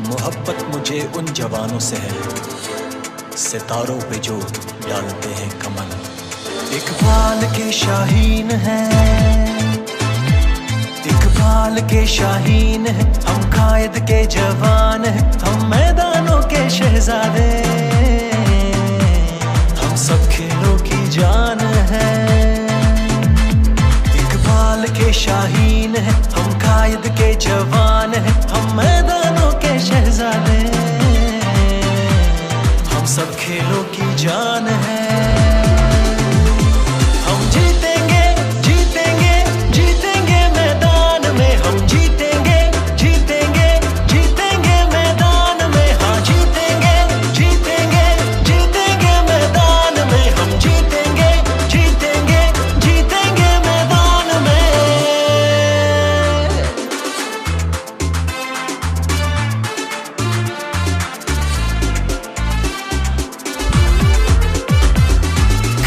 मोहब्बत मुझे उन जवानों से है, सितारों पे जो डालते हैं कमल। इकबाल के शाहीन है, इकबाल के शाहीन है, हम कायद के जवान है, हम मैदानों के शहजादे, हम सब खेलों की जान है। इकबाल के शाहीन है, हम कायद के जवान है, हम मैदानों के शहजादे, हम सब खेलों की जान है। हम जीतेंगे जीतेंगे जीतेंगे मैदान में, हम जीतेंगे जीतेंगे जीतेंगे मैदान में, हाँ जीतेंगे जीतेंगे जीतेंगे मैदान में, हम जीतेंगे जीतेंगे जीतेंगे मैदान में।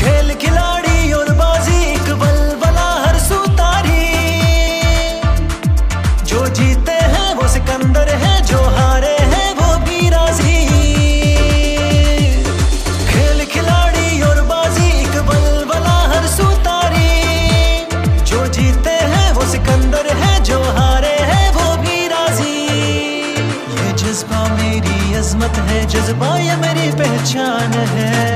खेल खिलाड़ी और बाजी एक बलबला हर सुतारी, जो जीते हैं वो सिकंदर है, जो हारे हैं वो भी राजी। खेल खिलाड़ी और बाजी एक बलबला हर सुतारी, जो जीते हैं वो सिकंदर है, जो हारे हैं वो भी राजी। ये जज्बा मेरी अजमत है, जज्बा ये मेरी पहचान है।